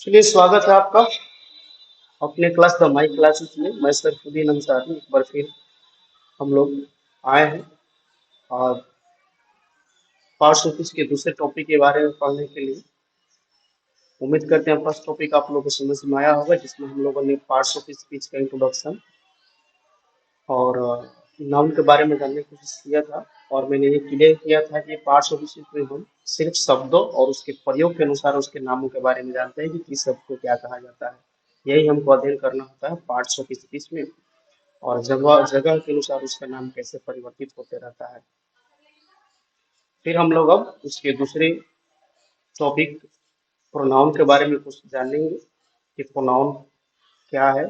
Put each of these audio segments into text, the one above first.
चलिए, स्वागत है आपका अपने क्लास द माई क्लासेस में। मैं सरफुद्दीन अंसारी एक बार फिर हम लोग आए हैं और पार्ट्स ऑफिस के दूसरे टॉपिक के बारे में पढ़ने के लिए। उम्मीद करते हैं फर्स्ट टॉपिक आप लोगों को समझ में आया होगा, जिसमें हम लोगों ने पार्ट्स ऑफ स्पीच का इंट्रोडक्शन और नाउन के बारे में जानने की कोशिश किया था। और मैंने ये क्लियर किया था कि पार्ट्स ऑफ स्पीच में हम सिर्फ शब्दों और उसके प्रयोग के अनुसार उसके नामों के बारे में जानते हैं कि किस शब्द को क्या कहा जाता है। यही हमको अध्ययन करना होता है पार्ट्स ऑफ स्पीच में। और जगह जगह के अनुसार उसका नाम कैसे परिवर्तित होते रहता है। फिर हम लोग अब उसके दूसरे टॉपिक प्रोनाउन के बारे में कुछ जानेंगे कि प्रोनाउन क्या है।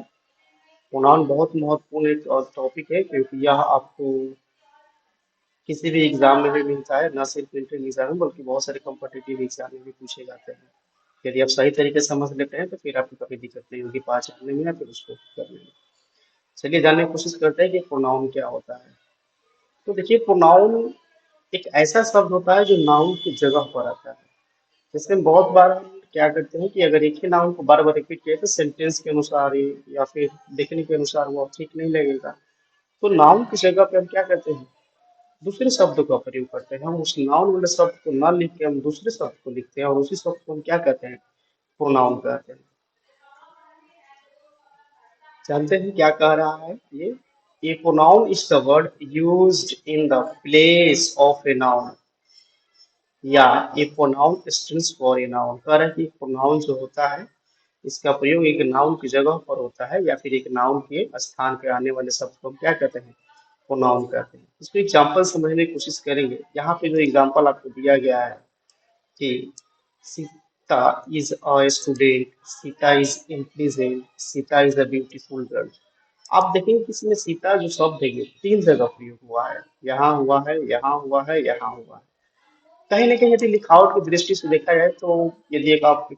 प्रोनाउन बहुत महत्वपूर्ण एक टॉपिक है, क्योंकि यह आपको किसी भी एग्जाम में भी मिलता है, न सिर्फ इंट्री एग्जाम में बल्कि बहुत सारे कॉम्पिटिटिव एग्जाम में भी पूछे जाते हैं। यदि आप सही तरीके से समझ लेते हैं तो फिर आपको कभी दिक्कत नहीं होगी पास करने में या फिर उसको करने में। चलिए जानने की कोशिश करते हैं कि प्रोनाउन क्या होता है। तो देखिए, प्रोनाउन एक ऐसा शब्द होता है जो नाउन की जगह पर आता है। जैसे बहुत बार हम क्या करते हैं कि अगर एक ही नाउन को बार बार रिपीट किया तो सेंटेंस के अनुसार ही या फिर देखने के अनुसार वो ठीक नहीं लगेगा। तो नाउन की जगह पे हम क्या करते हैं, दूसरे शब्द का प्रयोग करते हैं। हम उस नाउन वाले शब्द को ना लिख के हम दूसरे शब्द को लिखते हैं और उसी शब्द को हम क्या कहते हैं, प्रोनाउन कहते हैं। जानते हैं क्या कह रहा है ये? A pronoun is the word used in the place of a noun, या a pronoun stands for a noun. कह रहा है कि प्रोनाउन जो होता है इसका प्रयोग एक नाउन की जगह पर होता है या फिर एक नाउन के स्थान पे आने वाले शब्द को हम क्या कहते हैं, प्रोनाउन कहते हैं। इसको एग्जाम्पल समझने की कोशिश करेंगे। यहाँ पे जो एग्जाम्पल आपको दिया गया है कि Sita is a student, Sita is intelligent, Sita is a beautiful girl. आप देखेंगे कि इसमें सीता जो शब्द है ये तीन जगह प्रयोग हुआ है। यहाँ हुआ है, यहाँ हुआ है, यहाँ हुआ है। कहीं ना कहीं यदि लिखावट की दृष्टि से देखा जाए तो यदि एक आप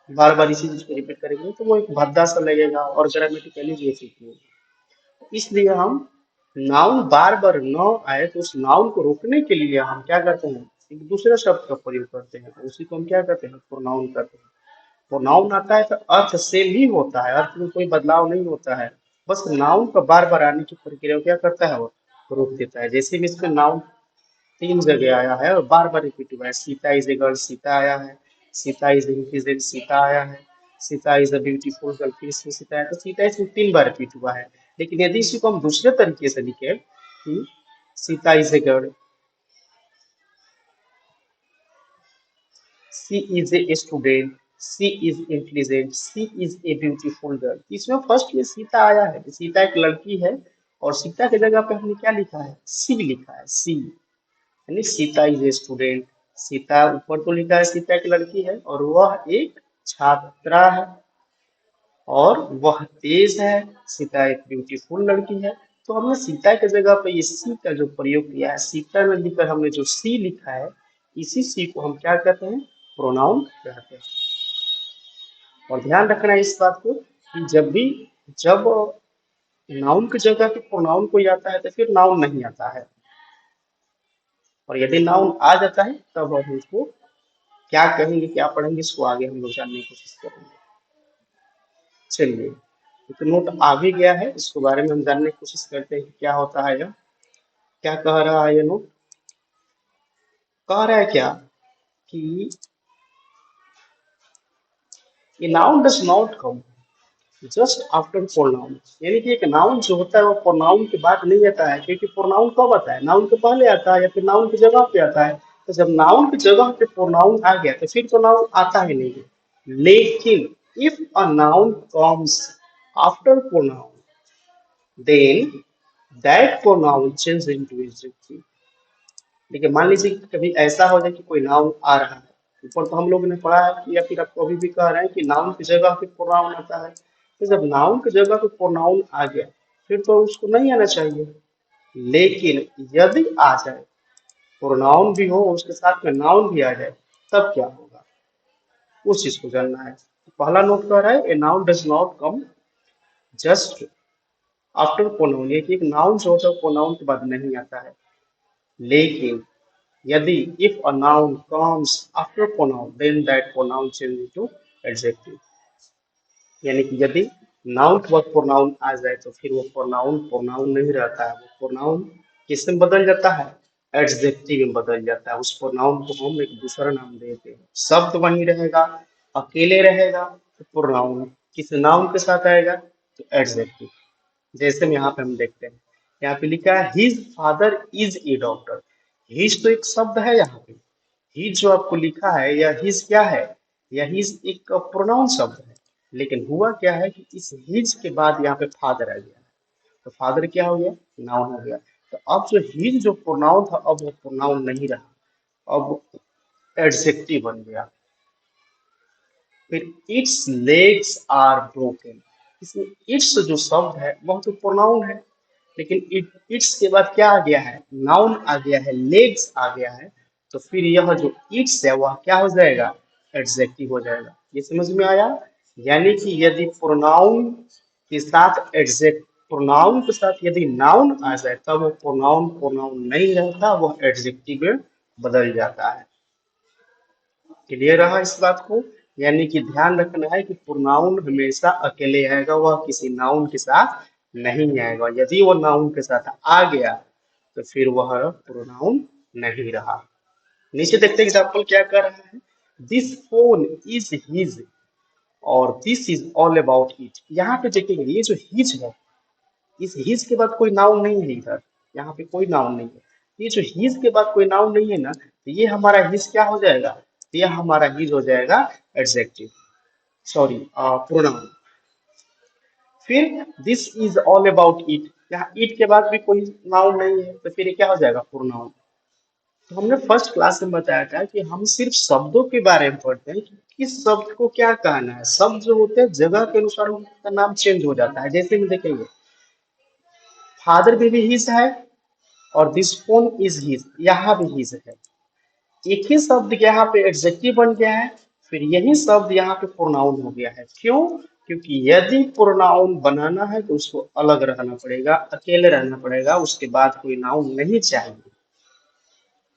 बार बार इसी चीज को रिपीट करेंगे तो वो एक भद्दा सा लगेगा और ग्रामेटिकली भी ठीक नहीं। इसलिए हम नाउन बार बार न आए तो उस नाउन को रोकने के लिए हम क्या करते हैं, एक दूसरे शब्द का प्रयोग करते हैं। उसी को हम क्या करते हैं, प्रोनाउन करते हैं। प्रोनाउन आता है तो अर्थ सेम ही होता है, अर्थ में कोई बदलाव नहीं होता है। बस नाउन का बार बार आने की प्रक्रिया को क्या करता है, वो रोक देता है। जैसे भी इसमें नाउन तीन जगह आया है और बार बार रिपीट हुआ है। Sita is a girl, Sita आया है। सीता इज इंटेलिजेंट, सीता आया है। Sita is a beautiful girl, फिर इसमें सीता आया। तो सीता इसमें तीन बार रिपीट हुआ है। लेकिन यदि इसी को हम दूसरे तरीके से लिखे कि Sita is a girl, she is a student, she is intelligent, she is a beautiful girl, इसमें फर्स्ट में सीता आया है। सीता एक लड़की है और सीता की जगह पे हमने क्या लिखा है, सी लिखा है। सी यानी Sita is a student. Sita ऊपर तो लिखा है सीता एक लड़की है और वह एक छात्रा है और वह तेज है। सीता एक ब्यूटीफुल लड़की है। तो हमने सीता की जगह पे ये सी का जो प्रयोग किया है, सीता में लिखकर हमने जो सी लिखा है, इसी सी को हम क्या कहते हैं, प्रोनाउन कहते हैं। और ध्यान रखना है इस बात को कि जब नाउन की जगह पे प्रोनाउन कोई आता है तो फिर नाउन नहीं आता है, और यदि नाउन आ जाता है तब हम उसको क्या कहेंगे, क्या पढ़ेंगे, इसको आगे हम लोग जानने की कोशिश करेंगे। चलिए, एक नोट आ भी गया है, इसके बारे में हम जानने की कोशिश करते हैं कि क्या होता है यह, क्या कह रहा है ये नोट। कह रहा है क्या कि ये noun does not come just after pronoun. यानी कि एक नाउन जो होता है वो प्रोनाउन के बाद नहीं आता है, क्योंकि प्रोनाउन कब आता है, नाउन के पहले आता है या फिर नाउन की जगह पे आता है। तो जब नाउन की जगह पे प्रोनाउन आ गया तो फिर तो नाउन आता ही नहीं है। लेकिन if a noun comes after pronoun then that pronoun change into adjective. देखिए, मान लीजिए कि कभी ऐसा हो जाए कि कोई नाउन आ रहा है, ऊपर तो हम लोग ने पढ़ा है कि या फिर आपको अभी भी कह रहे हैं कि नाउन की जगह पे प्रोनाउन आता है। तो जब नाउन की जगह पे प्रोनाउन आ गया फिर तो उसको नहीं आना चाहिए। लेकिन यदि आ जाए, प्रोनाउन भी हो उसके साथ में नाउन भी आ जाए, तब क्या होगा, उस चीज को जानना है। पहला नोट कर रहा है, a noun does not come just after pronoun. ये कि एक नाउन जो होता है प्रोनाउन के बाद नहीं आता है। लेकिन यदि if a noun comes after pronoun then that pronoun change into adjective. यानी कि यदि नाउन के बाद प्रोनाउन आ जाए तो फिर वो प्रोनाउन प्रोनाउन नहीं रहता है, वो प्रोनाउन किस में बदल जाता है, एडजेक्टिव में बदल जाता है। उस प्रोनाउन को हम एक दूसरा नाम देते हैं। शब्द वही रहेगा, अकेले रहेगा तो प्रोनाउन, किस नाउन के साथ आएगा तो एडजेक्टिव। जैसे में यहाँ पे हम देखते हैं, यहाँ पे लिखा है his father is a doctor. His तो एक शब्द है यहाँ पे, हिज जो आपको लिखा है यह हिज क्या है, यह हिज एक प्रोनाउन शब्द है। लेकिन हुआ क्या है कि इस हिज के बाद यहाँ पे फादर आ गया, तो फादर क्या हो गया, नाउन हो गया। तो अब जो हिज जो प्रोनाउन था अब वो प्रोनाउन नहीं रहा, अब एडजेक्टिव बन गया। फिर इट्स लेग्स आर ब्रोकन, इसमें इट्स जो शब्द है वह तो प्रोनाउन है, लेकिन इट्स के बाद क्या आ गया है, नाउन आ गया है, लेग्स आ गया है। तो फिर यह जो इट्स है वह क्या हो जाएगा, एडजेक्टिव हो जाएगा। ये समझ में आया। यानी कि यदि प्रोनाउन के साथ एडजेक्ट, प्रोनाउन के साथ यदि नाउन आ जाए तब वो प्रोनाउन प्रोनाउन नहीं रहता, वह एडजेक्टिव में बदल जाता है। क्लियर रहा इस बात को। यानी कि ध्यान रखना है कि प्रोनाउन हमेशा अकेले आएगा, वह किसी नाउन के साथ नहीं आएगा। यदि वो नाउन के साथ आ गया तो फिर वह प्रोनाउन नहीं रहा। नीचे देखते हैं एग्जाम्पल क्या कर रहा है, दिस फोन इज हिज और this is all about it. यहाँ पे देखेंगे ये जो हिज है, इस हिज के बाद कोई नाउन नहीं है इधर, यहाँ पे कोई नाउन नहीं है। ये जो हिज के बाद कोई नाउन नहीं है ना, तो ये हमारा हिज क्या हो जाएगा, तो ये हमारा हिज हो जाएगा एडजेक्टिव, सॉरी प्रोनाउन। फिर this is all about it, यहाँ इट के बाद भी कोई नाउन नहीं है तो फिर ये क्या हो जाएगा, प्रोनाउन। तो हमने फर्स्ट क्लास में बताया था कि हम सिर्फ शब्दों के बारे में पढ़ते हैं कि किस शब्द को क्या कहना है। शब्द जो होते हैं जगह के अनुसार उनका नाम चेंज हो जाता है। जैसे में देखेंगे फादर भी हिज है और दिस फोन इज हिज, यहाँ भी हिज है। एक ही शब्द यहाँ पे एडजेक्टिव बन गया है, फिर यही शब्द यहाँ पे प्रोनाउन हो गया है। क्यों, क्योंकि यदि प्रोनाउन बनाना है तो उसको अलग रहना पड़ेगा, अकेले रहना पड़ेगा, उसके बाद कोई नाउन नहीं चाहिए।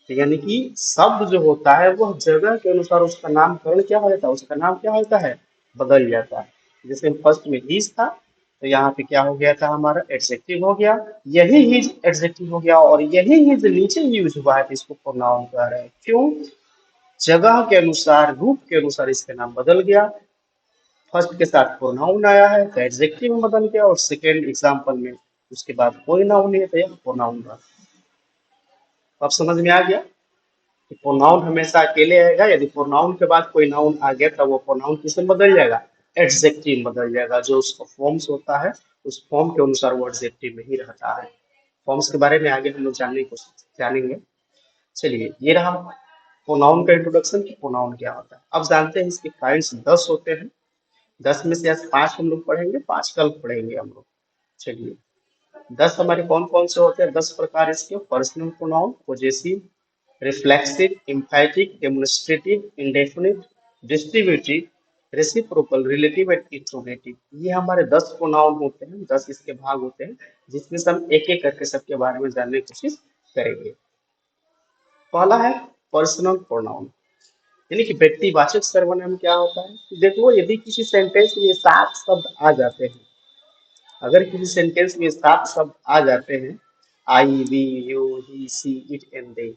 तो यानी कि शब्द जो होता है वह जगह के अनुसार उसका नामकरण क्या हो जाता है, उसका नाम क्या होता है, बदल जाता है। जैसे फर्स्ट में हिज था तो यहाँ पे क्या हो गया था, हमारा एडजेक्टिव हो गया। यही हिज एडजेक्टिव हो गया और यही हिज नीचे यूज हुआ है तो इसको प्रोनाउन कह रहे हैं। क्यों, जगह के अनुसार, रूप के अनुसार इसका नाम बदल गया। फर्स्ट के साथ प्रोनाउन आया है तो एडजेक्टिव में बदल गया, और सेकेंड एग्जाम्पल में उसके बाद कोई नाउन नहीं है तो यह प्रोनाउन रहा। अब समझ में आ गया कि प्रोनाउन हमेशा अकेले आएगा, यदि प्रोनाउन के बाद कोई नाउन आ गया तब वो प्रोनाउन किसमें बदल जाएगा, एडजेक्टिव में बदल जाएगा। जो उसका फॉर्म्स होता है उस फॉर्म के अनुसार वो एडजेक्टिव में ही रहता है। फॉर्म्स के बारे में आगे हम लोग जानने की कोशिश जानेंगे। चलिए ये रहा प्रोनाउन का इंट्रोडक्शन कि प्रोनाउन क्या होता है। अब जानते हैं इसके काइंड्स 10 होते हैं। 10 में से आज 5 हम लोग पढ़ेंगे, 5 कल पढ़ेंगे हम लोग। चलिए 10 हमारे कौन कौन से होते हैं, 10 प्रकार इसके। Personal pronoun, possessive, reflexive, एम्फैटिक, demonstrative, indefinite, distributive, reciprocal, relative and interrogative. ये हमारे 10 प्रोनाउन होते हैं, 10 इसके भाग होते हैं, जिसमें से हम एक एक करके सबके बारे में जानने की कोशिश करेंगे। पहला है पर्सनल प्रोनाउन, यानी कि व्यक्तिवाचक सर्वनाम। क्या होता है, देखो यदि किसी सेंटेंस में 7 शब्द आ जाते हैं, अगर किसी सेंटेंस में 7 शब्द आ जाते हैं, I, we, you, he, she, it and they,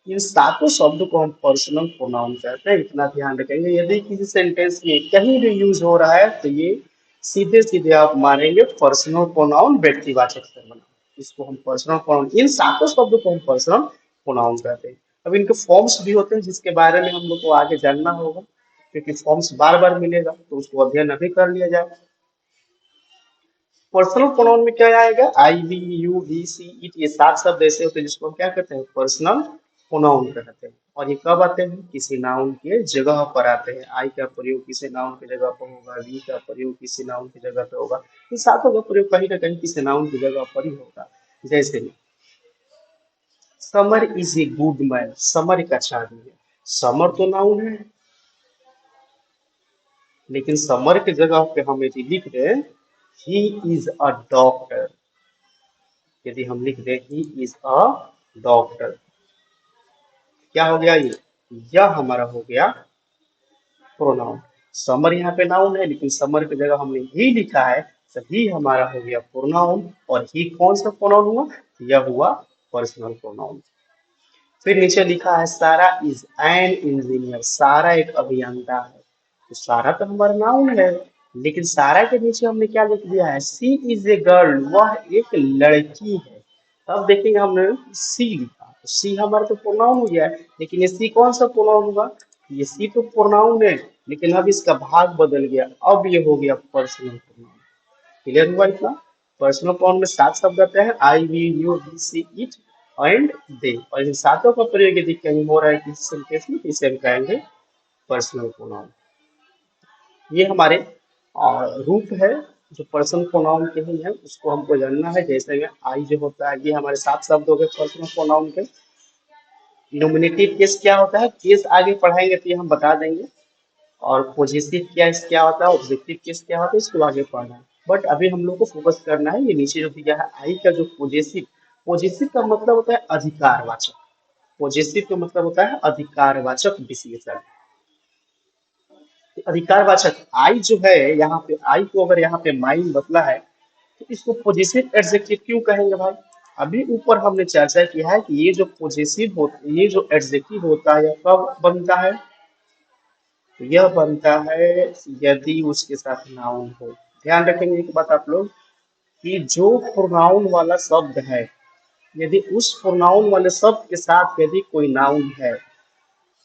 इन सातों शब्द को हम पर्सनल प्रोनाउन कहते हैं। इतना ध्यान रखेंगे, यदि किसी सेंटेंस में कहीं भी यूज हो रहा है तो ये सीधे सीधे आप मानेंगे पर्सनल प्रोनाउन, व्यक्तिवाचक सर्वनाम। इसको हम पर्सनल प्रोनाउन, इन सातों शब्दों को हम पर्सनल प्रोनाउन कहते हैं। अब इनके फॉर्म्स भी होते हैं जिसके बारे में हम लोग को आगे जानना होगा, क्योंकि फॉर्म्स बार बार मिलेगा तो उसको अध्ययन अभी कर लिया जाए। पर्सनल प्रोनाउन में क्या आएगा, I, we, you, he, she, it, ये 7 शब्द ऐसे होते हैं जिसको हम क्या कहते हैं, पर्सनल प्रोनाउन कहते हैं। और ये कब आते हैं, किसी नाउन के जगह पर आते हैं। आई का प्रयोग किसी नाउन की जगह पर होगा, वी का प्रयोग किसी नाउन की जगह पर होगा, इन सातों का प्रयोग कहीं ना कहीं किसी नाउन की जगह पर ही होगा। जैसे summer is a good man, summer एक अच्छा आदमी है। समर तो नाउन है, लेकिन समर की जगह पे हम यदि लिख दें ही इज अ डॉक्टर, यदि हम लिख दें ही इज अ डॉक्टर, क्या हो गया, ये यह हमारा हो गया प्रोनाउन। समर यहाँ पे नाउन है, लेकिन समर की जगह हमने ही लिखा है, तो ही हमारा हो गया प्रोनाउन। और ही कौन सा प्रोनाउन हुआ? यह हुआ पर्सनल प्रोनाउन। फिर नीचे लिखा है सारा इज एन इंजीनियर, सारा एक अभियंता है। तो सारा तो हमारा नाउन है, लेकिन सारा के नीचे हमने क्या लिख दिया है? सी इज ए गर्ल, वह एक लड़की है। अब देखेंगे हमने सी लिखा, तो सी हमारा तो प्रोनाउन हो गया है, लेकिन ये सी कौन सा प्रोनाउन हुआ? ये सी तो प्रोनाउन है, लेकिन अब इसका भाग बदल गया, अब ये हो गया पर्सनल प्रोनाउन। क्लियर हुआ इतना? पर्सनल प्रोनाउन में 7 शब्द आते हैं, I, we, you, he, she, it and they. और इन सातों का प्रयोग यदि कहीं हो रहा है किसी सेंटेंस में, तो इसे हम कहेंगे पर्सनल प्रोनाउन। ये हमारे रूप है जो पर्सनल प्रोनाउन के ही है, उसको हमको जानना है। जैसे में आई जो होता है, ये हमारे 7 शब्द हो गए पर्सनल प्रोनाउन के। नोमिनेटिव केस क्या होता है? केस आगे पढ़ाएंगे तो ये हम बता देंगे। और पॉजिटिव केस क्या होता है, ऑब्जेक्टिव केस क्या होता है, इसको आगे पढ़ना है। बट अभी हम लोग को फोकस करना है ये नीचे जो दिया है आई का जो पॉजिटिव। पॉजिटिव का मतलब होता है अधिकारवाचक। पॉजिटिव का मतलब होता है अधिकारवाचक विशेषण। अधिकारवाचक आई जो है, यहाँ पे आई को अगर यहाँ पे माइन बदला है, तो इसको पॉजिटिव एडजेक्टिव क्यों कहेंगे भाई? अभी ऊपर हमने चर्चा किया है कि ये जो पॉजिटिव होता है, ये जो एडजेक्टिव होता है, यह कब बनता है? यह बनता है यदि उसके साथ नाउन हो। ध्यान रखेंगे एक बात आप लोग, कि जो प्रोनाउन वाला शब्द है, यदि उस प्रोनाउन वाले शब्द के साथ यदि कोई नाउन है,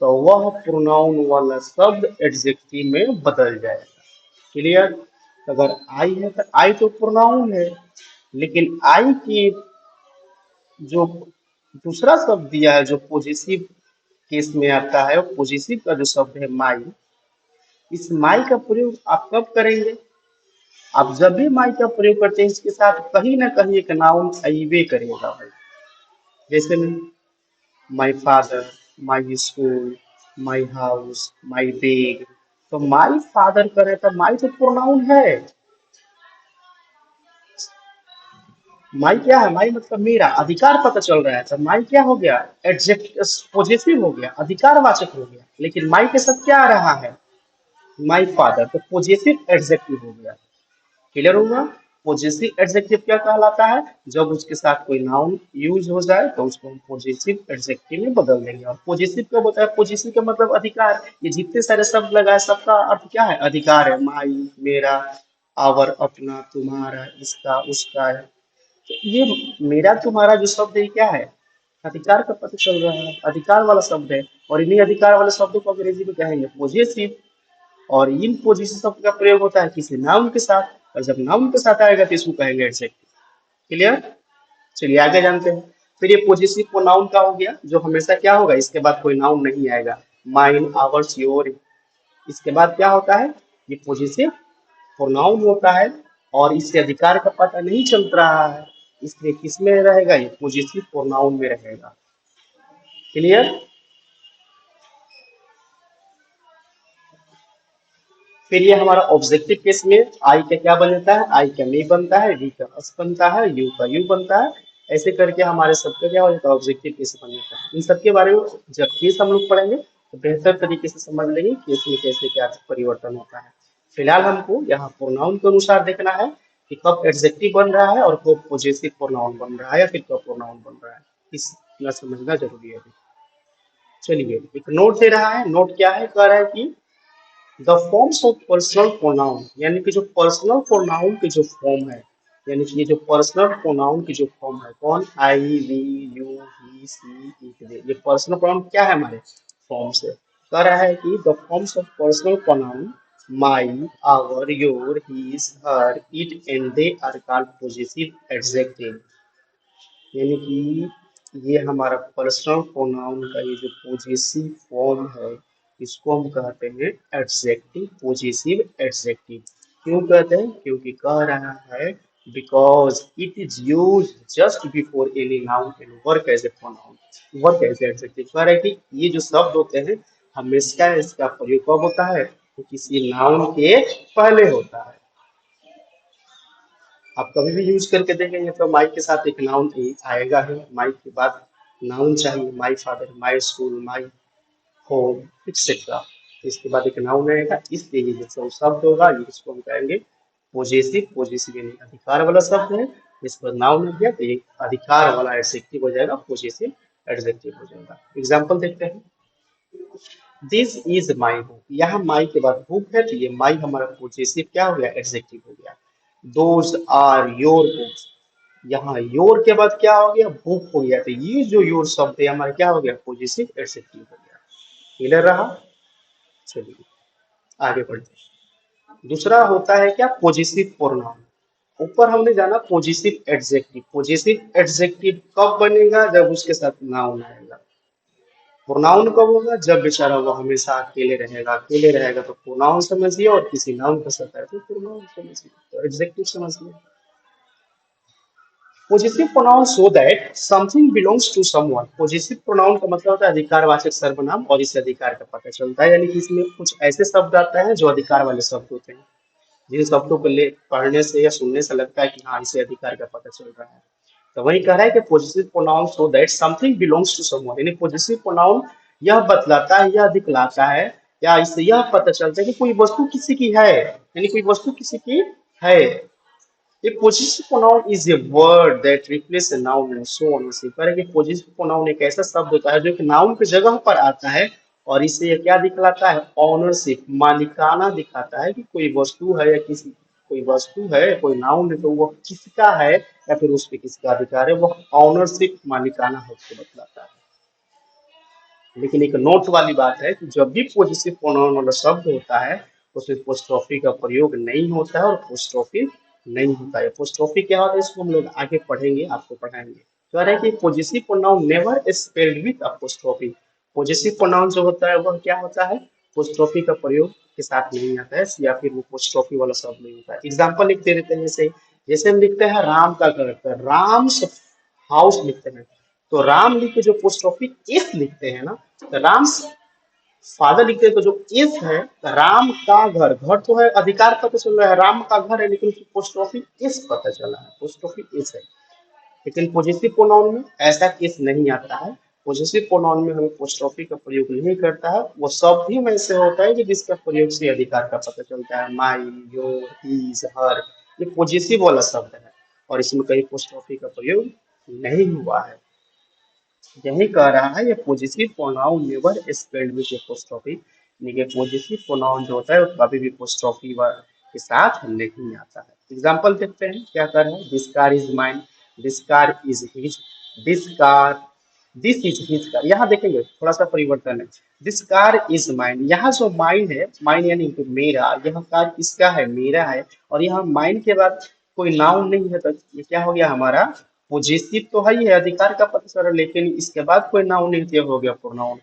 तो वह प्रोनाउन वाला शब्द एडजेक्टिव में बदल जाएगा। क्लियर? अगर आई है तो आई तो प्रोनाउन है, लेकिन आई की जो दूसरा शब्द दिया है जो पॉजिटिव केस में आता है, पॉजिटिव का जो शब्द है माई, इस माई का प्रयोग आप कब करेंगे? आप जब भी माई का प्रयोग करते हैं, इसके साथ कहीं ना कहीं एक नाउन आइबे करेगा भाई। जैसे में my father, my school, my house, my bag. तो माई फादर करे तो माई तो प्रोनाउन है। माई क्या है? माई मतलब मेरा अधिकार पता चल रहा है, तो माई क्या हो गया? एडजेक्ट पॉजिटिव हो गया, अधिकारवाचक हो गया। लेकिन माई के साथ क्या आ रहा है? माई फादर, तो पॉजिटिव एडजेक्टिव हो गया। क्लियर होगा? पॉजिटिव एडजेक्टिव क्या कहलाता है? जब उसके साथ कोई नाउन यूज हो जाए तो उसको हम पॉजिटिव एडजेक्टिव में बदल देंगे। और पॉजिटिव क्या होता है? पॉजिटिव का मतलब अधिकार। ये जितने सारे शब्द लगाए सबका अर्थ क्या है? अधिकार है। माई मेरा, आवर अपना, तुम्हारा, इसका, उसका है। तो ये मेरा तुम्हारा जो शब्द है, क्या है? अधिकार का पता चल रहा है, अधिकार वाला शब्द है। और इन्हीं अधिकार वाले शब्दों को अंग्रेजी में कहेंगे पॉजिटिव। और इन पोजिशन शब्द का प्रयोग होता है किसी नाउन के साथ, और जब नाउन के साथ आएगा तो इसको कहेंगे एडजेक्टिव। क्लियर? चलिए आगे जानते हैं। फिर ये पॉजिटिव प्रोनाउन का हो गया, जो हमेशा क्या होगा? इसके बाद कोई नाउन नहीं आएगा। माइन, आवर्स, योर, इसके बाद क्या होता है? ये पॉजिटिव प्रोनाउन होता है, और इससे अधिकार का पता नहीं चल रहा है, इसलिए किस में रहेगा? ये पॉजिटिव प्रोनाउन में रहेगा। क्लियर? फिर ये हमारा ऑब्जेक्टिव केस में आई का क्या बनता है? आई का मी बनता है, वी का अस बनता है, यू का यू बनता है। ऐसे करके हमारे सबका क्या हो जाता है? ऑब्जेक्टिव केस बन जाता है। इन सबके बारे में जब केस हम लोग पढ़ेंगे तो बेहतर तरीके से समझ लेंगे केस में कैसे क्या परिवर्तन होता है। फिलहाल हमको यहाँ प्रोनाउन के अनुसार देखना है कि कब एडजेक्टिव बन रहा है और कब पॉजेसिव प्रोनाउन बन रहा है, या फिर कब प्रोनाउन बन रहा है। इतना समझना जरूरी है। चलिए एक नोट दे रहा है। नोट क्या है? कह रहा है कि the forms of personal pronoun, यानी कि जो पर्सनल प्रोनाउन की जो फॉर्म है, यानी कि ये जो पर्सनल प्रोनाउन की जो फॉर्म है, कौन? I, we, you, he, she, it, they. ये पर्सनल प्रोनाउन क्या है? हमारे फॉर्म से कह रहा है कि the forms of personal pronoun my, our, your, his, her, it and they are called positive adjective. यानी कि ये हमारा पर्सनल प्रोनाउन का ये जो पॉजिटिव फॉर्म है, इसको हम कहते हैं एडजेक्टिव, पॉजिटिव एडजेक्टिव। क्यों कहते हैं? क्योंकि कह रहा है because it is use just before any noun and work as a pronoun, work as adjective. कह रहा है कि ये जो शब्द होते हैं, हमेशा इसका प्रयोग कब होता है? तो किसी नाउन के पहले होता है। आप कभी भी यूज करके देखेंगे तो माई के साथ एक नाउन आएगा ही। माई के बाद नाउन चाहिए। My father, my school, my home, etcetera. इसके बाद एक नाउन आएगा, इसलिए ये जो शब्द होगा ये इसको हम कहेंगे पोजेसिव। पोजेसिव यानी अधिकार वाला शब्द है। इस पर नाउन हो गया तो ये अधिकार वाला एडजेक्टिव हो जाएगा, पोजेसिव एडजेक्टिव हो जाएगा। एग्जाम्पल देखते हैं। दिस इज माई बुक, यहाँ माई के बाद बुक है तो ये माई हमारा पोजेसिव क्या हो गया, एडजेक्टिव हो गया। दोज आर योर बुक्स, यहाँ योर के बाद क्या हो गया, बुक हो गया। तो ये जो योर शब्द है हमारा क्या हो गया, पोजेसिव एडजेक्टिव हो गया। क्लियर रहा। चलिए आगे बढ़ते हैं। दूसरा होता है क्या, पोजेसिव प्रोनाउन। ऊपर हमने जाना पोजेसिव एडजेक्टिव। पोजेसिव एडजेक्टिव कब बनेगा, जब उसके साथ नाउन आएगा। प्रोनाउन कब होगा, जब बेचारा वो हमेशा अकेले रहेगा। अकेले रहेगा तो प्रोनाउन समझिए, और किसी नाउन के साथ है तो प्रोनाउन समझिए, तो एडजेक्टिव समझिए। Possessive pronoun show that something belongs to someone. Possessive pronoun का मतलब होता है अधिकारवाचक सर्वनाम, और इससे अधिकार का पता चलता है। यानी कि इसमें कुछ ऐसे शब्द आते हैं जो अधिकार वाले शब्द होते हैं, जिन शब्दों को ले पढ़ने से या सुनने से लगता है कि हाँ इसे अधिकार का पता चल रहा है। तो वही कह रहा है कि positive pronoun show that something belongs to someone, यानी पॉजिटिव प्रोनाउन यह बतलाता है, यह दिखलाता है, या इससे यह पता चलता है कि कोई वस्तु किसी की है, यानी कोई वस्तु किसी की है। A possessive pronoun is a word that replaces a noun and so on. इसी तरह कि possessive pronoun एक ऐसा शब्द होता है जो कि नाउन की जगह पर आता है, और इसे ये क्या दिखलाता है, ऑनरशिप, मालिकाना दिखाता है कि कोई वस्तु है या किसी, कोई वस्तु है, कोई नाउन है तो वो किसका है या फिर उस पर किसका अधिकार है, वो ऑनरशिप मालिकाना है उसको बतलाता है। लेकिन एक नोट वाली बात है कि जब भी पोजेसिव प्रोनाउन वाला शब्द होता है उसमें पोस्ट्रोफी का प्रयोग नहीं होता है, और पोस्ट्रोफी नहीं होता है। पोस्ट्रोफी क्या होता है इसको हम लोग आगे पढ़ेंगे, आपको पढ़ाएंगे। तो कह रहे हैं कि possessive pronoun never spelled with apostrophe. Possessive pronoun जो होता है वह क्या होता है, पोस्ट्रोफी का प्रयोग के साथ नहीं आता है, या फिर वो पोस्ट्रोफी वाला शब्द नहीं होता है। एग्जाम्पल लिख दे देते हैं, जैसे जैसे हम लिखते हैं राम का घर, राम हाउस लिखते हैं, तो राम लिख के जो पोस्ट ऑफिस इस लिखते हैं ना, तो राम फादर लिखते हैं तो जो इस है, राम का घर, घर तो है अधिकार पता चल रहा है राम का घर है, लेकिन पोस्ट ऑफिस इस पता चला है, पोस्ट ऑफिस इस है। लेकिन पॉजिटिव प्रोनाउन में ऐसा केस नहीं आता है। पॉजिटिव प्रोनाउन में हमें पोस्ट ऑफिस का प्रयोग नहीं करता है, वो शब्द ही में से होता है कि जिसका प्रयोग से अधिकार का पता चलता है। माई, योर, हिज, हर, ये पॉजिटिव वाला शब्द है, और इसमें कहीं पोस्ट ऑफिस का प्रयोग नहीं हुआ है। यही कह रहा है ये positive pronoun never spelled with apostrophe, यानी कि पॉजिटिव प्रोनाउन जो होता है वो कभी भी एपोस्ट्रोफी के साथ नहीं आता है। एग्जांपल देखते हैं क्या कर रहे हैं। This car is mine, this car is his, this car, this is his car. यहाँ देखेंगे थोड़ा सा परिवर्तन है। दिस कार इज माइन, यहाँ जो माइन है, माइन यानी कि मेरा, यहाँ कार किसका है, मेरा है, और यहाँ माइन के बाद कोई नाउन नहीं है, तो ये क्या हो गया हमारा, पोजेसिव तो है ही है, अधिकार का पता चल रहा है, लेकिन इसके बाद कोई नाउन नहीं दिया, हो गया प्रोनाउन।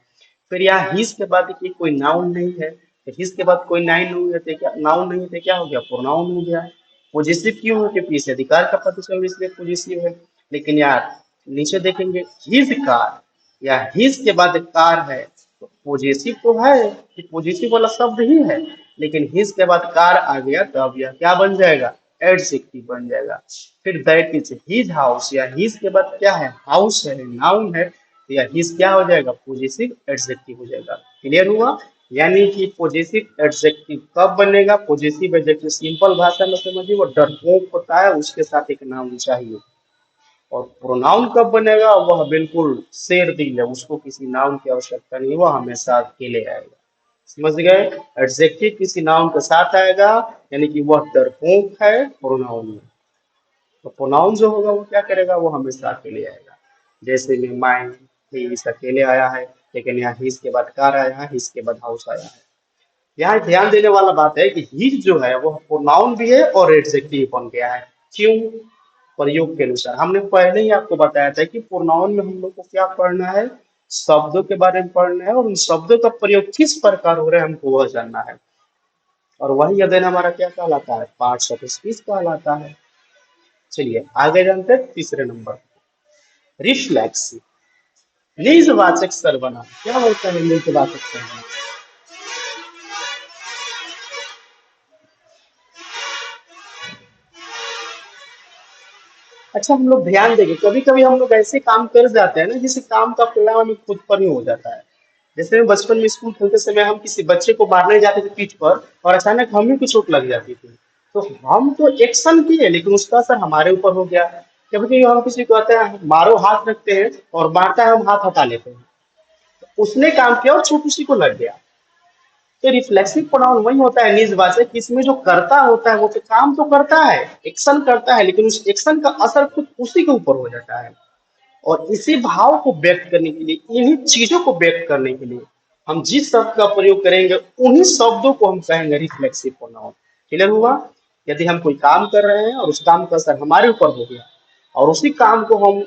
फिर यहाँ हिज के बाद देखिए कोई नाउन नहीं है, तो हिज के बाद कोई नाइन नहीं है, तो क्या नाउन नहीं है, क्या हो गया, प्रोनाउन हो गया। पोजेसिव क्यों है, क्योंकि इसे अधिकार का पता चल रहा है इसलिए पोजेसिव है। लेकिन यार नीचे देखेंगे हिज कार, या हिज के बाद कार है, तो पोजेसिव तो है, कि पोजेसिव वाला शब्द ही है, लेकिन हिज के बाद कार आ गया तो अब यह क्या बन जाएगा, एडजेक्टिव बन जाएगा। फिर दैट इज हिज हाउस, या हिज के बाद क्या है, हाउस है, नाउन है, तो या हिज क्या हो जाएगा, पॉजिटिव एडजेक्टिव हो जाएगा। क्लियर हुआ। यानी कि पॉजिटिव एडजेक्टिव कब बनेगा, पॉजिटिव एडजेक्टिव सिंपल भाषा में समझिए वो डरपोक होता है, उसके साथ एक नाउन चाहिए। और प्रोनाउन कब बनेगा, वह बिल्कुल शेर दिल है, उसको किसी नाउन की आवश्यकता नहीं, वह हमेशा अकेले आएगा। समझ गए। एडजेक्टिव किसी नाउन के साथ आएगा, यानी कि वह डरपोक है प्रोनाउन में। तो प्रोनाउन जो होगा वो क्या करेगा, वो हमेशा अकेले आएगा। जैसे में माइन, ही अकेले आया है, लेकिन यहाँ हिज के बाद कार आया है, हिज के बाद हाउस आया है। यहाँ ध्यान देने वाला बात है कि हिज जो है वो प्रोनाउन भी है और एडजेक्टिव बन गया है। क्यों, प्रयोग के अनुसार। हमने पहले ही आपको बताया था कि प्रोनाउन में हम लोग को क्या पढ़ना है, शब्दों के बारे में पढ़ना है, और उन शब्दों का प्रयोग किस प्रकार हो रहा है हमको वह जानना है। और वही अध्ययन हमारा क्या कहलाता है, पार्ट्स ऑफ स्पीच कहलाता है। चलिए आगे जानते हैं तीसरे नंबर, रिफ्लेक्सिव। निजवाचक सर्वनाम क्या होता है, निजवाचक सर्वनाम। अच्छा हम लोग ध्यान देंगे, कभी कभी हम लोग ऐसे काम कर जाते हैं ना जिसे काम का परिणाम हमें खुद पर ही हो जाता है। जैसे मैं बचपन में स्कूल खेलते समय हम किसी बच्चे को मारने जाते थे पीठ पर और अचानक हम ही को चोट लग जाती थी, तो हम तो एक्शन किए लेकिन उसका असर हमारे ऊपर हो गया। कभी हम किसी को कहते हैं मारो, हाथ रखते हैं और मारता है, हम हाथ हटा लेते हैं, उसने काम किया और चोट उसी को लग गया। तो रिफ्लेक्सिव प्रोनाउन वही होता है निज वाचक कि इसमें जो करता होता है वो तो काम तो करता है, एक्शन करता है, लेकिन उस एक्शन का असर खुद उसी के ऊपर हो जाता है। और इसी भाव को व्यक्त करने के लिए, इन्हीं चीजों को व्यक्त करने के लिए हम जिस शब्द का प्रयोग करेंगे उन्हीं शब्दों को हम कहेंगे रिफ्लेक्सिव प्रोनाउन। क्लियर हुआ? यदि हम कोई काम कर रहे हैं और उस काम का असर हमारे ऊपर हो गया और उसी काम को हम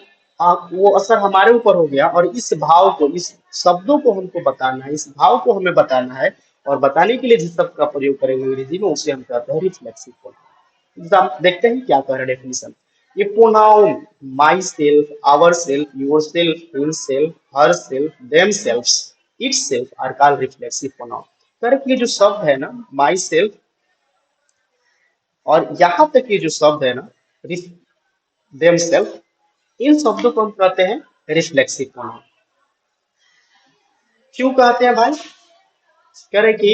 वो असर हमारे ऊपर हो गया और इस भाव को, इस शब्दों को हमको बताना है, इस भाव को हमें बताना है, और बताने के लिए जिस शब्द का प्रयोग करेंगे अंग्रेजी में उसे हम कहते हैं रिफ्लेक्सिव प्रोनाउन। देखते हैं क्या कह रहा है डेफिनेशन। ये pronoun myself, our self, yourself, himself, herself, them self, itself are called reflexive pronoun. कर ये जो शब्द है ना माई सेल्फ और यहां तक ये जो शब्द है ना देम सेल्फ, इन शब्दों को हम कहते हैं रिफ्लेक्सिव प्रोनाउन। क्यों कहते हैं भाई? कह रहे कि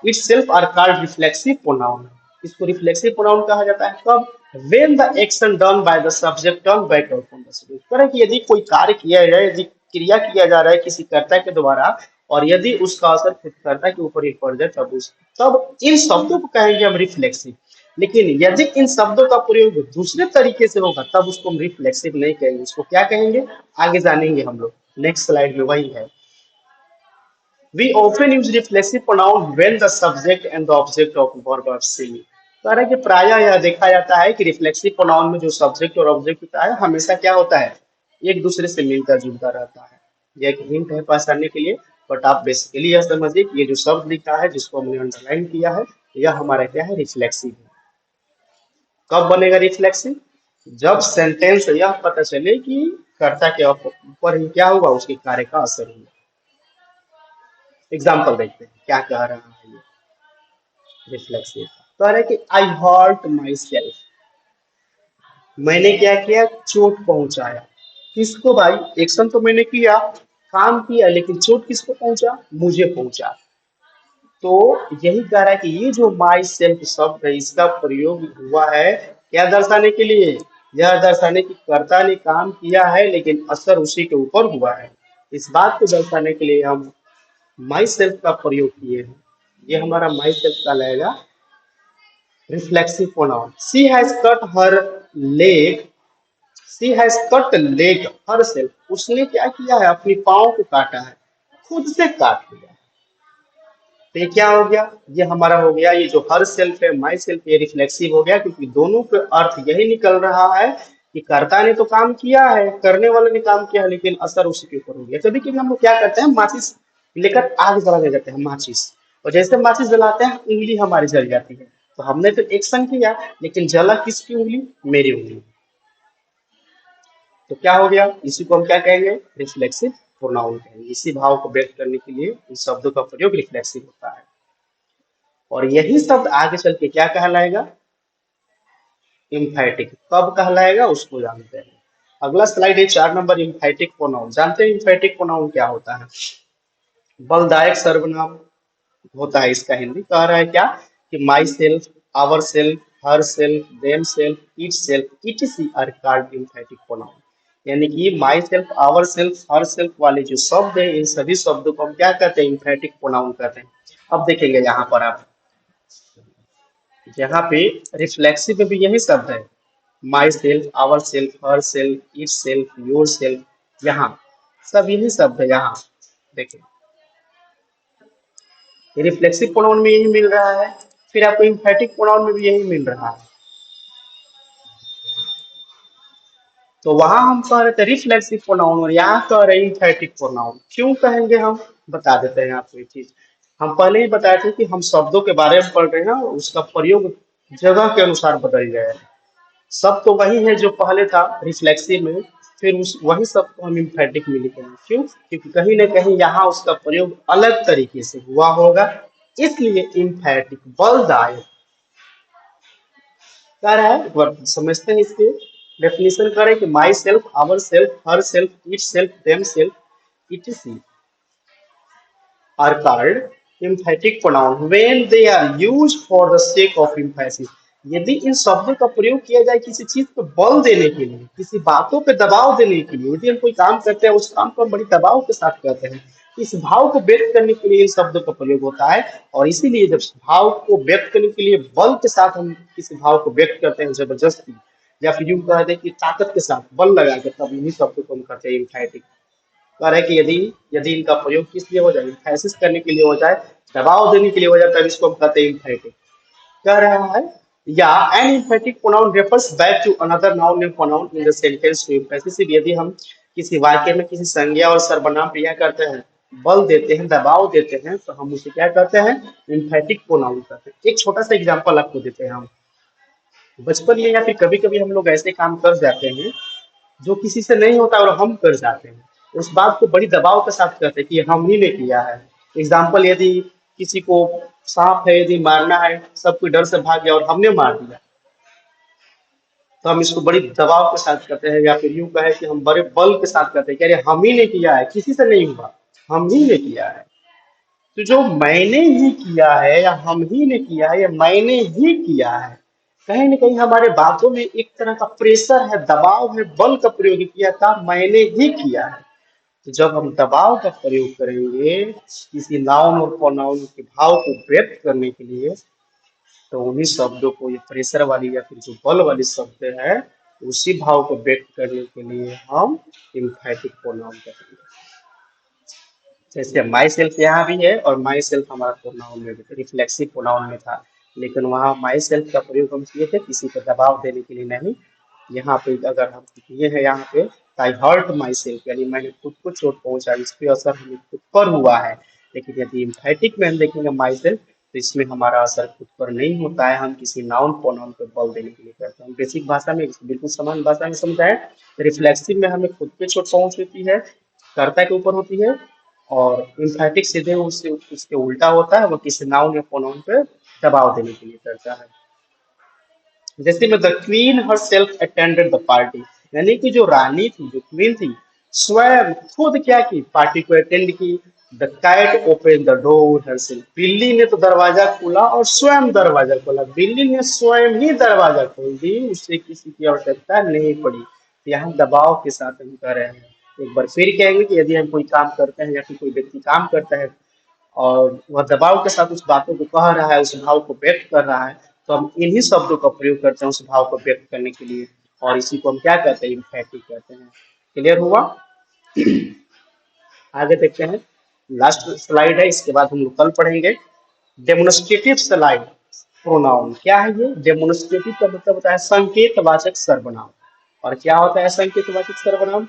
itself are called reflexive pronoun. इसको रिफ्लेक्सिव प्रोनाउन कहा जाता है कब? When the action done by the subject turn back upon the subject. कह रहे कि यदि कोई कार्य किया जाए, यदि क्रिया किया जा रहा है किसी कर्ता के द्वारा और यदि उसका असर खुद कर्ता के ऊपर ही पड़ जाए तब इन शब्दों को कहेंगे हम रिफ्लेक्सिव। लेकिन यदि इन शब्दों का प्रयोग दूसरे तरीके से होगा तब उसको हम रिफ्लेक्सिव नहीं कहेंगे, उसको क्या कहेंगे आगे जानेंगे हम लोग। नेक्स्ट स्लाइड में वही है। We often use reflexive pronoun when the subject and the object of verb are same। कह रहा है कि प्रायः यह देखा जाता है कि रिफ्लेक्सिव प्रोनाउन में जो सब्जेक्ट और ऑब्जेक्ट होता है हमेशा क्या होता है, एक दूसरे से मिलता जुलता रहता है। यह एक हिंट है पहचानने के लिए, बट आप बेसिकली यह समझिए कि ये जो शब्द लिखा है जिसको हमने अंडरलाइन किया है यह हमारा क्या है, रिफ्लेक्सिव है। कब बनेगा रिफ्लेक्सिव? जब सेंटेंस यह पता चले कि कर्ता के ऊपर ही क्या हुआ, उसके कार्य का असर हुआ। एग्जाम्पल देखते हैं क्या कह रहा है ये रिफ्लेक्सिव। कह रहा है कि आई हर्ट माई सेल्फ, मैंने क्या किया, चोट पहुंचाया। किसको भाई? एक्शन तो मैंने किया, काम किया, लेकिन चोट किसको पहुंचा, मुझे पहुंचा। तो यही कह रहा है कि ये जो माई सेल्फ शब्द है इसका प्रयोग हुआ है क्या दर्शाने के लिए, यह दर्शाने की कर्ता ने काम किया है लेकिन असर उसी के ऊपर हुआ है। इस बात को दर्शाने के लिए हम माई सेल्फ का प्रयोग किए हैं। ये हमारा माई सेल्फ का लगेगा reflexive pronoun. She has cut her leg, she has cut leg her self, उसने क्या किया है, अपनी पाँव को काटा है, खुद से काट लिया। तो ये क्या हो गया, ये हमारा हो गया, ये जो हर सेल्फ है माई सेल्फ, ये रिफ्लेक्सिव हो गया क्योंकि दोनों के अर्थ यही निकल रहा है कि कर्ता ने तो काम किया है, करने वाले ने काम किया है, लेकिन असर उसी के ऊपर हो गया। कभी कभी हम लोग क्या करते हैं, माचिस लेकर आग जलाने जाते हैं, माचिस, और जैसे माचिस जलाते हैं उंगली हमारी जल जाती है। तो हमने तो एक्शन किया लेकिन जला किसकी उंगली, मेरी उंगली। तो क्या हो गया, इसी को हम क्या कहेंगे, रिफ्लेक्सिव प्रोनाउन कहेंगे। इसी भाव को व्यक्त करने के लिए इन शब्दों का प्रयोग रिफ्लेक्सिव होता है। और यही शब्द आगे चल के क्या कहलाएगा, इम्फैटिक। कब कहलाएगा उसको जानते हैं। अगला स्लाइड है 4 नंबर, इम्फैटिक प्रोनाउन। जानते हैं इम्फैटिक प्रोनाउन क्या होता है? बलदायक सर्वनाम होता है इसका हिंदी। कह रहा है क्या कि myself, our self, herself, them self, itself, it C are called emphatic pronoun. यानी कि myself, our self, herself वाले जो शब्द है इन सभी शब्दों को हम क्या कहते हैं, इम्फैटिक प्रोनाउन कहते हैं। अब देखेंगे यहाँ पर आप, यहाँ पे रिफ्लेक्सिव में भी यही शब्द है, myself, our self, herself, itself, yourself, यहाँ सब यही शब्द है। यहाँ देखिए रिफ्लेक्सिव प्रोनाउन में यही मिल रहा है, फिर आपको इम्फैटिक प्रोनाउन में भी यही मिल रहा है। तो वहां हम कह रहे थे रिफ्लेक्सिव प्रोनाउन और यहाँ कह रहे इम्फैटिक प्रोनाउन। क्यों कहेंगे हम, बता देते हैं आपको ये चीज। हम पहले ही बताए थे कि हम शब्दों के बारे में पढ़ रहे हैं और उसका प्रयोग जगह के अनुसार बदल गया है। सब तो वही है जो पहले था रिफ्लेक्सिव में, फिर उस वही सब को हम इम्फैटिक में लिखेंगे। क्यों? क्योंकि कहीं ना कहीं यहाँ उसका प्रयोग अलग तरीके से हुआ होगा, इसलिए इम्फैटिक बलदायक कह रहा है। एक बार समझते हैं इसके डेफिनेशन। करें कि myself, our self, herself, itself, them self, it सी are called emphatic pronoun when they are used for the sake of emphasis। यदि इन शब्दों का प्रयोग किया जाए किसी चीज पे बल देने के लिए, किसी बातों पे दबाव देने के लिए, यदि हम कोई काम करते हैं उस काम को हम बड़ी दबाव के साथ करते हैं, इस भाव को व्यक्त करने के लिए इन शब्दों का प्रयोग होता है। और इसीलिए जब भाव को व्यक्त करने के लिए बल के साथ हम किसी भाव को व्यक्त करते हैं जबरदस्ती, या फिर यूं कह दें कि ताकत के साथ बल लगा के, तब इन्हीं शब्दों को हम कहते हैं emphatic। कह रहे हैं कि यदि यदि इनका प्रयोग किस लिए हो जाए, एम्फेसिस करने के लिए हो जाए, दबाव देने के लिए हो जाए, तब इसको हम कहते हैं एम्फेटिक। कह रहा है या an emphatic pronoun refers back to another noun and pronoun in the sentence to emphasis. यदि हम किसी वाक्य में किसी संज्ञा और सर्वनाम पे क्या करते हैं, बल देते हैं, दबाव देते हैं, तो हम उसे क्या कहते हैं, एम्फेटिक प्रोनाउन कहते हैं। एक छोटा सा एग्जांपल आपको देते हैं हम। बचपन में या फिर कभी कभी हम लोग ऐसे काम कर जाते हैं जो किसी से नहीं होता और हम कर जाते हैं, उस बात को बड़ी दबाव के साथ कहते हैं कि हम ही ने किया है। एग्जाम्पल, यदि किसी को सांप है यदि मारना है, सब कोई डर से भाग गया और हमने मार दिया, तो हम इसको बड़ी दबाव के साथ कहते हैं। या फिर यूं कहे कि हम बड़े बल के साथ कहते हैं कि अरे हम ही ने किया है, किसी से नहीं हुआ, हम ही ने किया है। तो जो मैंने ही किया है या हम ही ने किया है या मैंने ही किया है, कहीं ना कहीं हमारे बातों में एक तरह का प्रेशर है, दबाव है, बल का प्रयोग किया था, मैंने ही किया है। तो जब हम दबाव का प्रयोग करेंगे किसी नाउन और प्रोनाउन के भाव को व्यक्त करने के लिए, तो उन्हीं शब्दों को, ये प्रेशर वाली या फिर जो बल वाली शब्द है, उसी भाव को व्यक्त करने के लिए हम एम्फैटिक प्रोनाउन करेंगे। जैसे माई सेल्फ यहाँ भी है और माई सेल्फ हमारा प्रोनाउन में भी, रिफ्लेक्सिव प्रोनाउन में था, लेकिन वहाँ माई सेल्फ का प्रयोग हम किए थे किसी को दबाव देने के लिए नहीं। यहाँ पे अगर हम किए हैं, यहाँ पे आई हर्ट माई सेल्फ, यानी मैंने खुद को चोट पहुंचा, इस पे असर हमें खुद पर हुआ है। लेकिन यदि एम्फैटिक में हम देखेंगे माई सेल्फ, तो इसमें हमारा असर खुद पर नहीं होता है, हम किसी नाउन प्रोनाउन पर बल देने के लिए करते हैं। बेसिक भाषा में बिल्कुल समान भाषा में समझाए, रिफ्लेक्सिव में हमें खुद पे चोट पहुंच होती है, कर्ता के ऊपर होती है, और इम्फैटिक सीधे उससे उसके उल्टा होता है, वो किसी नाउन या प्रोनाउन पे दबाव देने के लिए करता है। जैसे में the queen her self attended the party, यानी कि जो रानी थी, जो क्वीन थी, स्वयं खुद क्या की, पार्टी को अटेंड की। The cat open the door herself, बिल्ली ने तो दरवाजा खोला और स्वयं दरवाजा खोला, बिल्ली ने स्वयं ही दरवाजा खोल दी, उससे किसी की आवश्यकता नहीं पड़ी। तो यहाँ दबाव के साथ हम कर रहे हैं। एक बार फिर कहेंगे कि यदि हम कोई काम करते हैं या फिर कोई व्यक्ति काम करता है और वह दबाव के साथ उस बातों को कह रहा है, उस भाव को व्यक्त कर रहा है, तो हम इन्हीं शब्दों का प्रयोग करते हैं उस भाव को व्यक्त करने के लिए, और इसी को हम क्या कहते हैं, इम्फैटिक कहते हैं। क्लियर हुआ? आगे देखते हैं, लास्ट स्लाइड है, इसके बाद हम लोग कल पढ़ेंगे। डेमोन्स्ट्रेटिव स्लाइड प्रोनाउन क्या है ये? डेमोन्स्ट्रेटिव का मतलब होता है संकेतवाचक सर्वनाम। और क्या होता है संकेतवाचक सर्वनाम?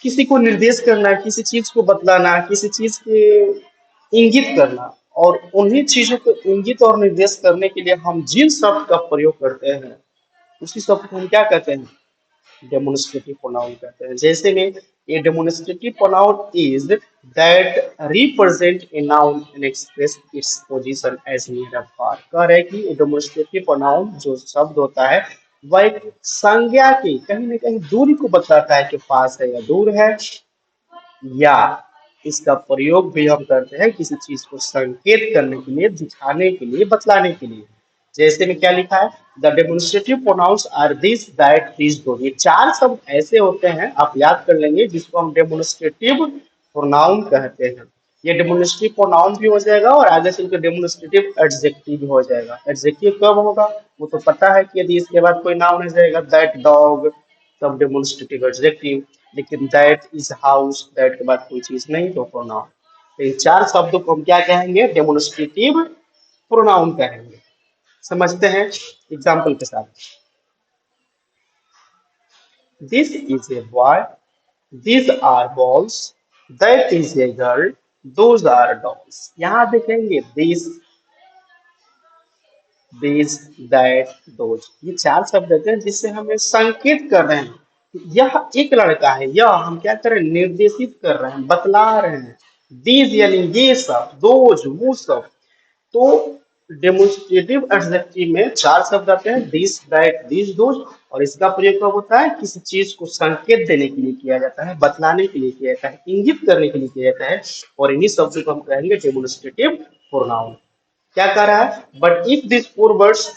किसी को निर्देश करना, किसी चीज को बतलाना, किसी चीज के इंगित करना, और उन्हीं चीजों को इंगित और निर्देश करने के लिए हम जिन शब्द का प्रयोग करते हैं, उसी शब्द को हम क्या कहते हैं, डेमोन्स्ट्रेटिव प्रोनाउन कहते हैं। जैसे में a demonstrative pronoun is that represent a noun and express its position as near a far. कह रहे हैं कि डेमोन्स्ट्रेटिव प्रोनाउन जो शब्द होता है, वह एक संज्ञा की कहीं ना कहीं दूरी को बताता है कि पास है या दूर है, या इसका प्रयोग भी हम करते हैं किसी चीज को संकेत करने के लिए, दिखाने के लिए, बतलाने के लिए। जैसे में क्या लिखा है, the demonstrative pronouns are this that these those. ये चार शब्द ऐसे होते हैं, आप याद कर लेंगे, जिसको हम डेमोन्स्ट्रेटिव प्रोनाउन कहते हैं। ये डेमोन्स्ट्रेटिव प्रोनाउन भी हो जाएगा और आगे से इनका डेमोन्स्ट्रेटिव एडजेक्टिव भी हो जाएगा। एडजेक्टिव कब होगा वो तो पता है कि यदि इसके बाद कोई नाउन आ जाएगा, दैट डॉग, तब डेमोन्स्ट्रेटिव एडजेक्टिव। लेकिन दैट इज हाउस, दैट के बाद कोई चीज नहीं तो प्रोनाउन। तो इन चार शब्दों को हम क्या कहेंगे, डेमोन्स्ट्रेटिव प्रोनाउन कहेंगे। समझते हैं एग्जाम्पल के साथ। This is a boy, these are balls, that is a girl, those are dolls। यहाँ देखेंगे this, that, those, ये चार शब्द देते हैं जिससे हमें संकेत कर रहे हैं यह एक लड़का है, यह हम क्या कर रहे हैं, निर्देशित कर रहे हैं, बतला रहे हैं। दीज यानी ये सब, दोज वो सब। तो डेमोन्स्ट्रेटिव एडजेक्टिव में चार शब्द आते हैं, दिस, दैट, दिस, दोज, और इसका प्रयोग कब होता है? किसी चीज को संकेत देने के लिए किया जाता है, बतलाने के लिए किया जाता है, इंगित करने के लिए किया जाता है। और इन्हीं शब्दों को हम कहेंगे डेमोन्स्ट्रेटिव प्रोनाउन। क्या कह रहा है? But if this four words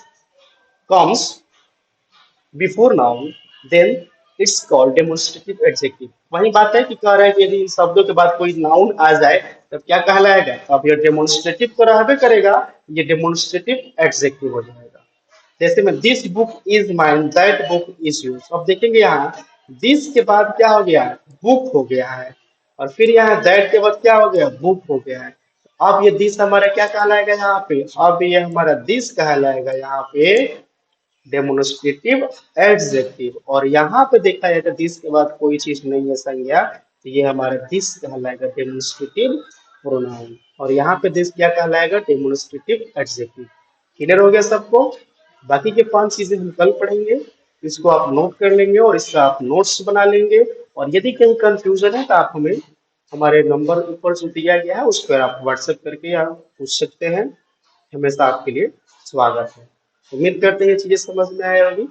comes before noun then it's called demonstrative adjective. वही बात है कि कह रहा है कि यदि इन शब्दों के बाद कोई नाउन आ जाए तब क्या कहलाएगा? अब ये डेमोन्स्ट्रेटिव तो रहबे करेगा, ये डेमोन्स्ट्रेटिव एडजेक्टिव हो जाएगा। जैसे में this book is mine, that book is use. अब देखेंगे यहाँ दिस के बाद क्या हो गया? बुक हो गया है। और फिर यहाँ दैट के बाद क्या हो गया? बुक हो गया है। अब ये दिस हमारा क्या कहलाएगा यहाँ पे? अब ये हमारा दिस कहलाएगा यहाँ पे डेमोन्स्ट्रेटिव एडजेक्टिव। और यहाँ पे देखा जाए तो दिस के बाद कोई चीज नहीं है संज्ञा, तो ये हमारा दिस कहलाएगा डेमोन्स्ट्रेटिव प्रोनाउन। और यहाँ पे दिस क्या कहलाएगा? Demonstrative adjective. क्लियर हो गया सबको? बाकी के 5 चीजें हम कल पढ़ेंगे, इसको आप नोट कर लेंगे और इसका आप नोट्स बना लेंगे। और यदि कहीं कंफ्यूजन है तो आप हमें हमारे नंबर ऊपर जो दिया गया है उस पर आप व्हाट्सएप करके आप पूछ सकते हैं। हमेशा आपके लिए स्वागत है। उम्मीद करते हैं ये चीजें समझ में आए होगी।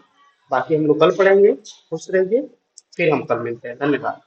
बाकी हम लोग कल पढ़ेंगे। खुश रहिए, फिर हम कल मिलते हैं। धन्यवाद।